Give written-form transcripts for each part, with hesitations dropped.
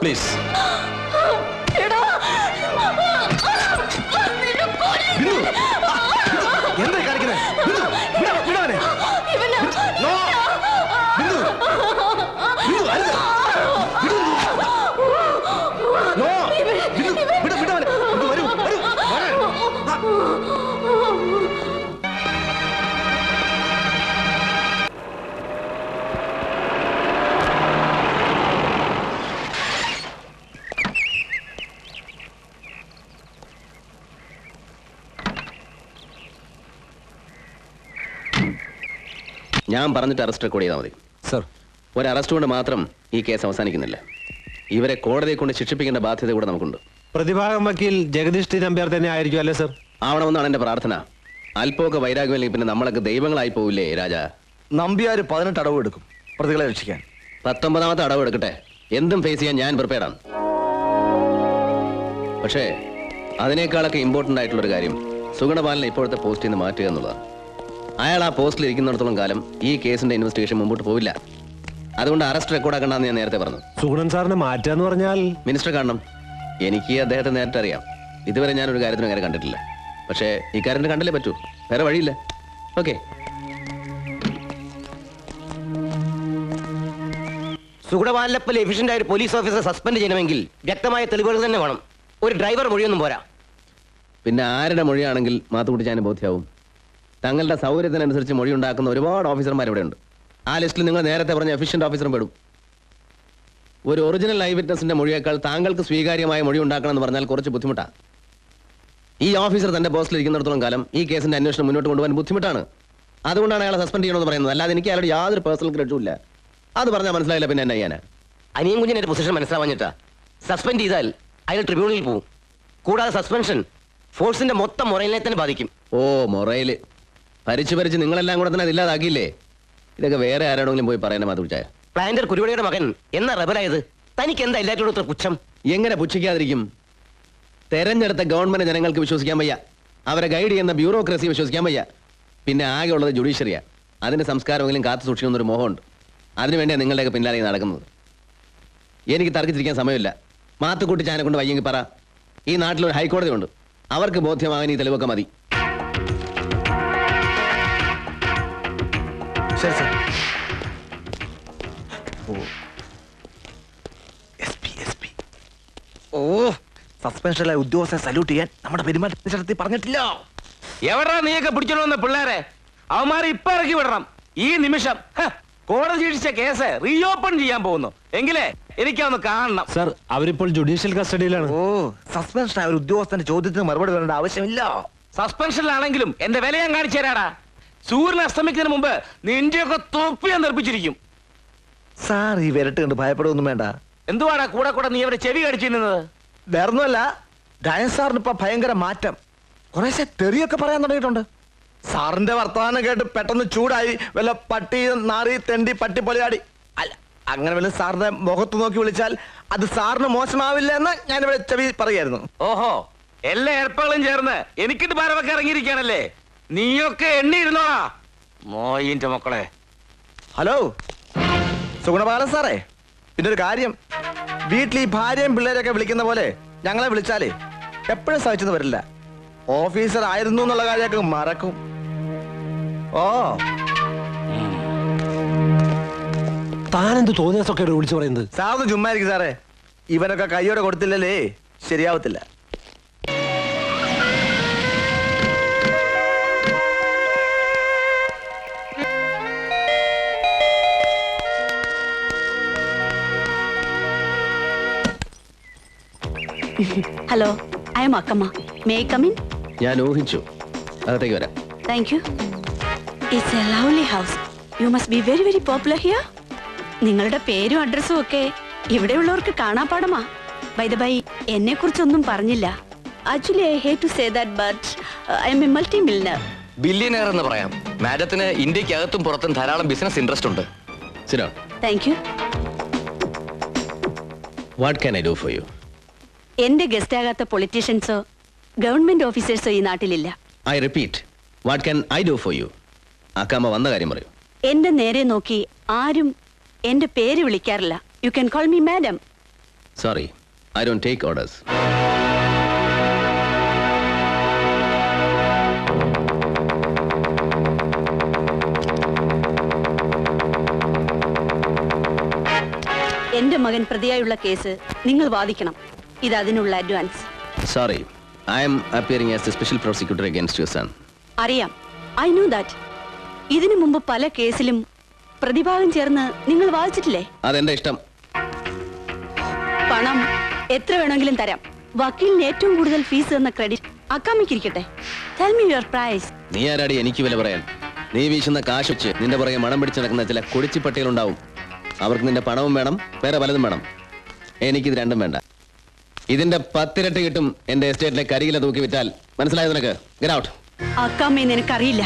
Please എന്താ കാണിക്കുന്നത്? ഞാൻ പറഞ്ഞിട്ട് അറസ്റ്റ് റെക്കോർഡ് ചെയ്താൽ മതി സർ. ഒരു അറസ്റ്റ് കൊണ്ട് മാത്രം ഈ കേസ് അവസാനിക്കുന്നില്ല. ഇവരെ കോടതിയെ കൊണ്ട് ശിക്ഷിപ്പിക്കേണ്ട ബാധ്യത കൂടെ നമുക്കുണ്ട്. പ്രതിഭാഗം വക്കീൽ ജഗദീഷ് ടി നമ്പ്യാർ തന്നെ ആയിരിക്കും അല്ലേ സർ? ആവണമെന്നാണ് എന്റെ പ്രാർത്ഥന. അല്പമൊക്കെ വൈരാഗ്യമില്ലെങ്കിൽ പിന്നെ നമ്മളൊക്കെ ദൈവങ്ങളായി പോവില്ലേ രാജാ? നമ്പ്യാർ 18 അടവ് എടുക്കും പ്രതികളെ രക്ഷിക്കാൻ. 19ാമത്തെ അടവ് എടുക്കട്ടെ. എന്തും ഫേസ് ചെയ്യാൻ ഞാൻ പ്രിപ്പയർഡാണ്. പക്ഷേ അതിനേക്കാളൊക്കെ ഇമ്പോർട്ടൻ്റ് ആയിട്ടുള്ളൊരു കാര്യം സുഗുണപാലനെ ഇപ്പോഴത്തെ പോസ്റ്റിൽ നിന്ന് മാറ്റുക എന്നുള്ളതാണ്. അയാൾ ആ പോസ്റ്റിൽ ഇരിക്കുന്നിടത്തോളം കാലം ഈ കേസിന്റെ ഇൻവെസ്റ്റിഗേഷൻ മുമ്പോട്ട് പോവില്ല. അതുകൊണ്ട് അറസ്റ്റ് റെക്കോർഡാക്കണ്ടെന്ന് ഞാൻ നേരത്തെ പറഞ്ഞു. സുഗുണൻ സാറിനെ മാറ്റാന്ന് പറഞ്ഞാൽ മിനിസ്റ്റർ കാണണം. എനിക്ക് അദ്ദേഹത്തെ നേരിട്ട് അറിയാം. ഇതുവരെ ഞാനൊരു കാര്യത്തിനും അങ്ങനെ കണ്ടിട്ടില്ല. പക്ഷേ ഇക്കാര്യത്തിന് കണ്ടല്ലേ പറ്റൂ, വേറെ വഴിയില്ല. ഓക്കെ. സുഗുണപാലനെ പോലെ എഫിഷ്യന്റ് ആയ ഒരു പോലീസ് ഓഫീസറെ സസ്പെൻഡ് ചെയ്യണമെങ്കിൽ വ്യക്തമായ തെളിവുകൾ തന്നെ വേണം. ഒരു ഡ്രൈവർ മൊഴിയൊന്നും പോരാ. പിന്നെ ആരുടെ മൊഴിയാണെങ്കിൽ മാത്തുകുട്ടിച്ചാന് ബോധ്യമാവും? തങ്ങളുടെ സൗകര്യത്തിനനുസരിച്ച് മൊഴി ഉണ്ടാക്കുന്ന ഒരുപാട് ഓഫീസർമാർ ഇവിടെ ഉണ്ട്. ആ ലിസ്റ്റിൽ നിങ്ങൾ നേരത്തെ പറഞ്ഞ എഫിഷ്യന്റ് ഓഫീസറും പെടും. ഒരു ഒറിജിനൽ ഐ വിറ്റ്നസിന്റെ മൊഴിയേക്കാൾ താങ്കൾക്ക് സ്വീകാര്യമായ മൊഴി ഉണ്ടാക്കണമെന്ന് പറഞ്ഞാൽ കുറച്ച് ബുദ്ധിമുട്ടാണ്. ഈ ഓഫീസർ തന്റെ പോസ്റ്റിൽ ഇരിക്കുന്നിടത്തോളം കാലം ഈ കേസിന്റെ അന്വേഷണം മുന്നോട്ട് കൊണ്ടുപോകാൻ ബുദ്ധിമുട്ടാണ്. അതുകൊണ്ടാണ് അയാളെ സസ്പെൻഡ് ചെയ്യണമെന്ന് പറയുന്നത്. അല്ലാതെ എനിക്ക് അയാളുടെ യാതൊരു പേഴ്സണൽ ഗ്രഡ്ജും ഇല്ല. അത് പറഞ്ഞാൽ മനസ്സിലായില്ല പിന്നെ എന്നാ ചെയ്യാനാ? അനിയൻ കുഞ്ഞിന്റെ പൊസിഷൻ മനസ്സിലാവാഞ്ഞിട്ടാ. സസ്പെൻഡ് ചെയ്താൽ അയാൾ ട്രിബ്യൂണലിൽ പോകും. കൂടാതെ സസ്പെൻഷൻ ഫോഴ്സിന്റെ മൊത്തം മൊറയിലെ തന്നെ ബാധിക്കും. ഓ, മൊറയില് ഭരിച്ച് നിങ്ങളെല്ലാം കൂടെ തന്നെ അത് ഇല്ലാതാക്കിയില്ലേ? ഇതൊക്കെ വേറെ ആരോടെങ്കിലും പോയി പറയണ മാത്തുകുട്ടിച്ചായ. പ്ലാന്റർ കുരുവടിയുടെ മകൻ എന്നാ റബലായത്? തനിക്ക് എന്താ എല്ലാറ്റിനോട് പുച്ഛം? എങ്ങനെ പുച്ഛിക്കാതിരിക്കും? തെരഞ്ഞെടുത്ത ഗവൺമെന്റ് ജനങ്ങൾക്ക് വിശ്വസിക്കാൻ വയ്യ. അവരെ ഗൈഡ് ചെയ്യുന്ന ബ്യൂറോക്രസി വിശ്വസിക്കാൻ വയ്യ. പിന്നെ ആകെ ഉള്ളത് ജുഡീഷ്യറിയാ. അതിന്റെ സംസ്കാരമെങ്കിലും കാത്തു സൂക്ഷിക്കുന്നൊരു മോഹമുണ്ട്. അതിനുവേണ്ടിയാണ് നിങ്ങളുടെയൊക്കെ പിന്നാലെ നടക്കുന്നത്. എനിക്ക് തർക്കിച്ചിരിക്കാൻ സമയമില്ല. മാത്തുക്കുട്ടിച്ചാനെ കൊണ്ട് വയ്യെങ്കിൽ പറ. ഈ നാട്ടിലൊരു ഹൈക്കോടതി ഉണ്ട്. അവർക്ക് ബോധ്യമാകാൻ ഈ തെളിവൊക്കെ മതി. ശരി സർ. ഓ, സസ്പെൻഷനിലെ ഉദ്യോഗസ്ഥരെ സല്യൂട്ട് ചെയ്യാൻ നമ്മുടെ പെരുമാറ്റത്തിൽ പറഞ്ഞിട്ടില്ല. എവിടാ നീയൊക്കെ പിടിച്ചോന്ന് പിള്ളേരെ? അവന്മാരെ ഇപ്പൊ ഇറക്കി വിടണം ഈ നിമിഷം. കോടതി ശിക്ഷിച്ച കേസ് റീഓപ്പൺ ചെയ്യാൻ പോകുന്നു. എങ്കിലേ എനിക്കൊന്ന് കാണണം. സർ, അവരിപ്പോൾ ജുഡീഷ്യൽ കസ്റ്റഡിയിലാണ്. ഓ, സസ്പെൻഷൻ ആയ ഒരു ഉദ്യോഗസ്ഥന്റെ ചോദ്യത്തിന് മറുപടി പറയേണ്ട ആവശ്യമില്ല. സസ്പെൻഷനിലാണെങ്കിലും എന്റെ വില ഞാൻ കാണിച്ചു തരാടാ. സൂര്യൻ അസ്തമിക്കുന്നതിന് മുമ്പ് നിന്റെയൊക്കെ തൊപ്പി ഞാൻ നിർപ്പിച്ചിരിക്കും. സാർ ഈ വിരട്ട് കണ്ട് ഭയപ്പെടുകയൊന്നും വേണ്ട. എന്തുവാടാ കൂടെ കൂടെ നീ അവരെ ചെവി കടിച്ചിരുന്നത്? വേറൊന്നുമല്ല, ഡയൻ സാറിന് ഇപ്പൊ ഭയങ്കര മാറ്റം. കുറേശ്ശെ തെറിയൊക്കെ പറയാൻ തുടങ്ങിയിട്ടുണ്ട്. സാറിന്റെ വർത്തമാനം കേട്ട് പെട്ടെന്ന് ചൂടായി വല്ല പട്ടി നാറി തെണ്ടി പട്ടി പൊലയാടി. അല്ല, അങ്ങനെ വല്ല സാറിന്റെ മുഖത്ത് നോക്കി വിളിച്ചാൽ അത് സാറിന് മോശമാവില്ല എന്ന് ഞാനിവിടെ ചെവി പറയായിരുന്നു. ഓഹോ, എല്ലാ ഏർപ്പകളും ചേർന്ന് എനിക്കിട്ട് ഭാരമൊക്കെ ഇറങ്ങിയിരിക്കാണല്ലേ? നീയൊക്കെ എണ്ണിയിരുന്നോടാ മോയിന്റെ മക്കളെ. ഹലോ സുഗുണപാലൻ സാറേ, പിന്നെ ഒരു കാര്യം, വീട്ടിൽ ഈ ഭാര്യയും പിള്ളേരൊക്കെ വിളിക്കുന്ന പോലെ ഞങ്ങളെ വിളിച്ചാലേ എപ്പോഴും സഹിച്ചെന്ന് വരില്ല. ഓഫീസർ ആയിരുന്നു എന്നുള്ള കാര്യമൊക്കെ മറക്കും. ഓ, താനെന്ത് തോന്നിയൊക്കെ വിളിച്ചു പറയുന്നത്? സാറിന് ചുമ്മായിരിക്കും സാറേ. ഇവനൊക്കെ കൈയോടെ കൊടുത്തില്ലല്ലേ ശരിയാവത്തില്ല. Hello, I am Akkama. May I come in? ഞാൻ ഊഹിച്ചു. അകത്തേക്ക് വരാം. Thank you. It's a lovely house. You must be very very popular here. നിങ്ങളുടെ പേരും അഡ്രസ്സും ഒക്കെ ഇവിടെയുള്ളവർക്ക് കാണാപ്പാടമാ. ബൈ ദ ബൈ, എന്നെ കുറിച്ചൊന്നും പറഞ്ഞില്ല. Actually I hate to say that but I am a multi millionaire. Billionaire എന്ന് പറയാം. മാഡത്തിന് ഇന്ത്യക്കകത്തും പുറത്തും ധാരാളം ബിസിനസ് ഇൻട്രസ്റ്റ് ഉണ്ട്. Sit down. Thank you. What can I do for you? എന്റെ ഗസ്റ്റ് ആകാത്ത പൊളിറ്റീഷ്യൻസോ ഗവൺമെന്റ് ഓഫീസേഴ്സോ ഈ നാട്ടിലില്ല. I repeat, what can I do for you? Akkamma വന്ന കാര്യം പറയൂ. എന്റെ നേരെ നോക്കി ആരും എന്റെ പേര് വിളിക്കാറില്ല. You can call me madam. Sorry, I don't take orders. എന്റെ മകൻ പ്രതിയായുള്ള കേസ് നിങ്ങൾ വാദിക്കണം. ഇത് അതിനുള്ള advance. Sorry, I am appearing as the special prosecutor against your son. അറിയാം, ഐ നോ ദാറ്റ്. ഇതിനു മുമ്പ് പല കേസിലും പ്രതിഭാഗം ചേർന്ന് നിങ്ങൾ വാദിച്ചിട്ടില്ലേ? അതെന്റെ ഇഷ്ടം. പണം എത്ര വേണമെങ്കിലും തരാം. വക്കീലിന് ഏറ്റവും കൂടുതൽ ഫീസ് എന്ന ക്രെഡിറ്റ് അക്കാമിക്കിരിക്കട്ടെ. Tell me your price. നീ ആരാടി എനിക്ക് വില പറയാൻ? നീ വീശുന്ന കാശ് വെച്ച് നിന്റെ പുറകെ മണം പിടിച്ച് നടക്കുന്ന ചില കുടിച്ചിപ്പട്ടികളുണ്ടാവും. അവർക്ക് നിന്റെ പണവും വേണം, വേറെ പലതും വേണം. എനിക്കിത് രണ്ടും വേണ്ട. ഇതിന്റെ 10 ഇരട്ടി കിട്ടും എന്റെ എസ്റ്റേറ്റിലെ കരികില തൂക്കി വിറ്റാൽ. മനസ്സിലായോ നിനക്ക്? Get out. അക്കാമ്മയെ നിനക്കറിയില്ല.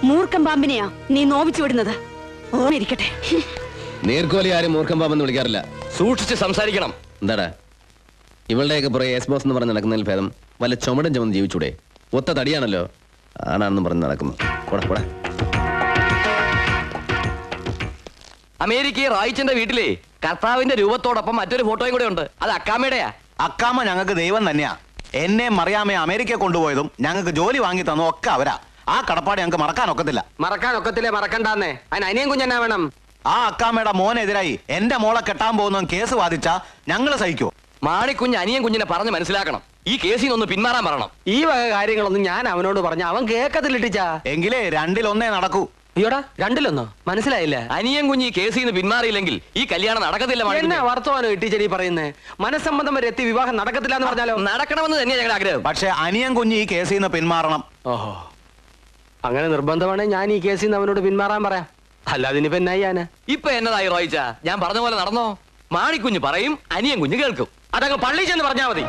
മൂർഖം പാമ്പിനെയാ നീ നോവിച്ചു വിടുന്നത്. ഓർമ്മയിരിക്കട്ടെ. നീർക്കോലി ആരും മൂർഖം പാമ്പെന്ന് വിളിക്കാറില്ല. സൂക്ഷിച്ച് സംസാരിക്കണം. എന്താടാ ഇവളുടെയൊക്കെ പുറകെ എസ് ബോസ് എന്ന് പറഞ്ഞ് നടക്കുന്നതിൽ ഭേദം വല്ല ചുമടും ചുമന്ന് ജീവിച്ചൂടെ? ഒത്ത തടിയാണല്ലോ, ആണാണെന്നും പറഞ്ഞ് നടക്കുന്നു. കൂടെ കൂടെ. അമേരിക്കയിൽ റായിച്ചന്റെ വീട്ടിലെ കർത്താവിന്റെ രൂപത്തോടൊപ്പം മറ്റൊരു ഫോട്ടോയും കൂടെ ഉണ്ട്. അത് അക്കാമയുടെയാ. അക്കാമ്മ ഞങ്ങൾക്ക് ദൈവം തന്നെയാ. എന്നെ മറിയാമയെ അമേരിക്ക കൊണ്ടുപോയതും ഞങ്ങൾക്ക് ജോലി വാങ്ങി തന്നതും ഒക്കെ അവരാ. ആ കടപ്പാട് ഞങ്ങൾക്ക് മറക്കാൻ ഒക്കത്തില്ല. മറക്കാൻ ഒക്കത്തില്ലേ? മറക്കണ്ടാന്നേ. അതിന് അനിയൻ കുഞ്ഞെന്നാ വേണം? ആ അക്കാമ്മയുടെ മോനെതിരായി എന്റെ മോളെ കെട്ടാൻ പോകുന്ന കേസ് വാദിച്ചാ ഞങ്ങൾ സഹിക്കുമോ? മാണിക്കുഞ്ഞ് അനിയൻ കുഞ്ഞിനെ പറഞ്ഞ് മനസ്സിലാക്കണം. ഈ കേസിൽ നിന്ന് പിന്മാറാൻ പറയണം. ഈ വക കാര്യങ്ങളൊന്നും ഞാൻ അവനോട് പറഞ്ഞ അവൻ കേക്കത്തില്ലിട്ടിച്ചാ. എങ്കിലേ 2-1 നടക്കൂ. അയ്യോടാ, 2-1 മനസ്സിലായില്ല. അനിയൻ കുഞ്ഞ് ഈ കേസിൽ നിന്ന് പിന്മാറിയില്ലെങ്കിൽ ഈ കല്യാണം നടക്കത്തില്ല. എന്നെ മാണിക്കുഞ്ഞ്. വർത്തമാനം ഇട്ടിച്ചെടി പറയുന്നേ. മനസ്സമ്മതം വരെ എത്തി വിവാഹം നടക്കത്തില്ല എന്ന് പറഞ്ഞാലോ? നടക്കണമെന്ന് തന്നെയാണ് ഞങ്ങളുടെ ആഗ്രഹം. പക്ഷെ അനിയൻ കുഞ്ഞ് ഈ കേസിൽ നിന്ന് പിന്മാറണം. ഓഹോ, അങ്ങനെ നിർബന്ധമാണെങ്കിൽ ഞാൻ ഈ കേസിൽ നിന്ന് അവനോട് പിന്മാറാൻ പറയാം. അല്ലാതെ ഇനിയിപ്പോ എന്നാ ചെയ്യാന്? ഇപ്പൊ എന്നതായി റോയിച്ച? ഞാൻ പറഞ്ഞ പോലെ നടന്നോ? മാണിക്കുഞ്ഞ് പറയും, അനിയൻ കുഞ്ഞ് കേൾക്കും. അതങ്ങ് പള്ളി ചെന്ന് പറഞ്ഞാ മതി.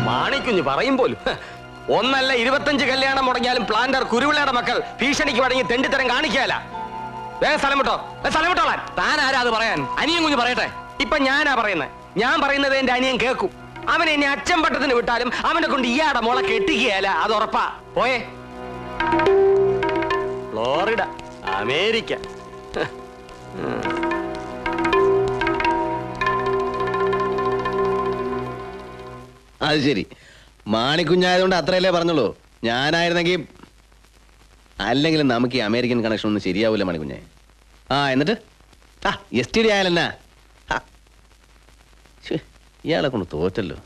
മാണിക്കുഞ്ഞ് പറയും പോലും. ഒന്നല്ല 25 കല്യാണം മുടങ്ങിയാലും പ്ലാന്റർ കുരുവിളയുടെ മക്കൾ ഭീഷണിക്ക് വഴങ്ങി തെണ്ടിത്തരം കാണിക്കാല. വേഗം സ്ഥലം വിട്ടോ, സ്ഥലം വിട്ടോളാൻ. താൻ ആരാ അത് പറയാൻ? അനിയൻ കുഞ്ഞ് പറയട്ടെ. ഇപ്പൊ ഞാനാ പറയുന്നത്. ഞാൻ പറയുന്നത് എന്റെ അനിയൻ കേൾക്കും. അവനെ ഇനി അച്ഛൻ പട്ടത്തിന് വിട്ടാലും അവനെ കൊണ്ട് ഇയാടെ മോളെ കെട്ടിക്കുകയല്ല, അത് ഉറപ്പാ. പോയേ. Florida, America. അത് ശരി, മാണിക്കുഞ്ഞായതുകൊണ്ട് അത്രയല്ലേ പറഞ്ഞുള്ളൂ. ഞാനായിരുന്നെങ്കിൽ അല്ലെങ്കിലും നമുക്ക് ഈ അമേരിക്കൻ കണക്ഷൻ ഒന്നും ശരിയാവൂല മാണിക്കുഞ്ഞെ. എന്നിട്ട് STD ആയാലെന്നാ? ഇയാളെ കൊണ്ട് തോറ്റല്ലോ.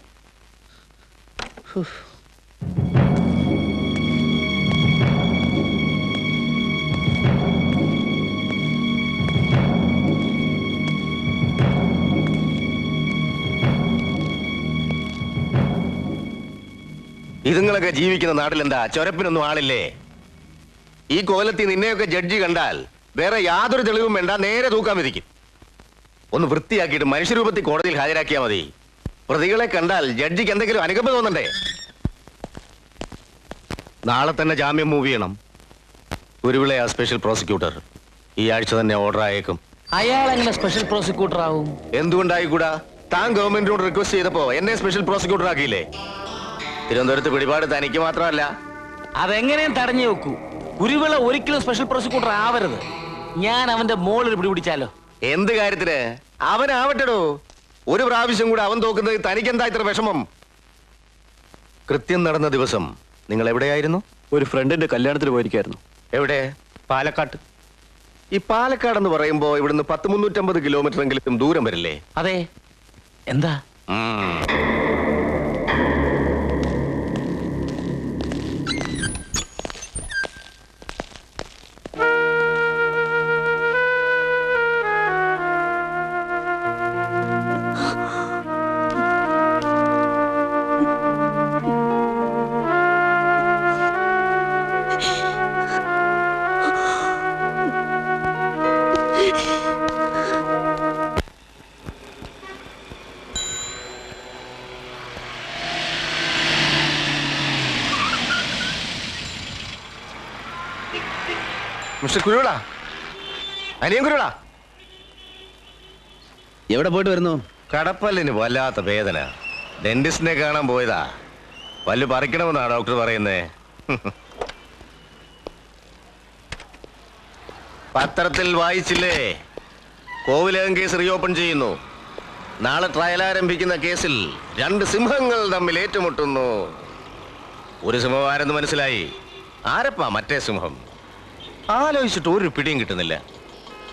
ഇതുങ്ങളൊക്കെ ജീവിക്കുന്ന നാട്ടിലെന്താ ചൊരപ്പിനൊന്നും ആളില്ലേ? ഈ കോലത്തിൽ നിന്നെയൊക്കെ ജഡ്ജി കണ്ടാൽ വേറെ യാതൊരു തെളിവും വേണ്ട, നേരെ തൂക്കാൻ വിധിക്കും. ഒന്ന് വൃത്തിയാക്കിയിട്ട് മനുഷ്യരൂപത്തിൽ കോടതിയിൽ ഹാജരാക്കിയാൽ മതി. പ്രതികളെ കണ്ടാൽ ജഡ്ജിക്ക് എന്തെങ്കിലും അനുകമ്പ തോന്നണ്ടേ? നാളെ തന്നെ ജാമ്യം മൂവ് ചെയ്യണം. കുരുവിളയാ സ്പെഷ്യൽ പ്രോസിക്യൂട്ടർ. ഈ ആഴ്ച തന്നെ ഓർഡർ ആയേക്കും. അയാൾ എങ്ങനെ സ്പെഷ്യൽ പ്രോസിക്യൂട്ടർ ആവും? എന്തുകൊണ്ടായിക്കൂടാ? താൻ ഗവൺമെന്റിനോട് റിക്വസ്റ്റ് ചെയ്തപ്പോ എന്നെ സ്പെഷ്യൽ പ്രോസിക്യൂട്ടർ ആക്കിയില്ലേ? തിരുവനന്തപുരത്ത് പിടിപാട് തനിക്ക് മാത്രമല്ല. അതെങ്ങനെയും തടഞ്ഞു വെക്കൂ. കുരുവിള ഒരിക്കലും സ്പെഷ്യൽ പ്രോസിക്യൂട്ടർ ആവരുത്. ഞാൻ അവന്റെ മോളിൽ പിടിപിടിച്ചാലോ? എന്ത് കാര്യത്തിന്? അവനാവട്ടെടോ. ഒരു പ്രാവശ്യം കൂടെ അവൻ തോക്കുന്നത് തനിക്കെന്താ ഇത്ര വിഷമം? കൃത്യം നടന്ന ദിവസം നിങ്ങൾ എവിടെയായിരുന്നു? ഒരു ഫ്രണ്ടിന്റെ കല്യാണത്തിന് പോയിരിക്കായിരുന്നു. എവിടെ? പാലക്കാട്ട്. ഈ പാലക്കാട് എന്ന് പറയുമ്പോ ഇവിടുന്ന് 350 കിലോമീറ്റർ എങ്കിലും ദൂരം വരില്ലേ? അതെ. എന്താ? മിസ്റ്റർ കുരുവിള, അനിയൻ കുരുവിള. എവിടെ പോയിട്ട് വരുന്നു? കടപ്പല്ലിന് വല്ലാത്ത വേദന, ഡെന്റിസ്റ്റിനെ കാണാൻ പോയതാ. പല്ല് പറിക്കണമെന്നാ ഡോക്ടർ പറയുന്നേ. പത്രത്തിൽ വായിച്ചില്ലേ, കോവിലകം കേസ് റീഓപ്പൺ ചെയ്യുന്നു. നാളെ ട്രയൽ ആരംഭിക്കുന്ന കേസിൽ 2 സിംഹങ്ങൾ തമ്മിൽ ഏറ്റുമുട്ടുന്നു. ഒരു സിംഹം ആരെന്ന് മനസ്സിലായി. ആരപ്പാ മറ്റേ സിംഹം? ആലോചിച്ചിട്ട് ഒരു പിടിയും കിട്ടുന്നില്ല.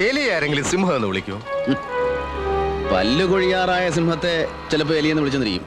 എലി ആരെങ്കിലും സിംഹം എന്ന് വിളിക്കൂ? പല്ല് കൊഴിയാറായ സിംഹത്തെ ചിലപ്പോൾ എലിയെന്ന് വിളിച്ചെന്നിരിക്കും.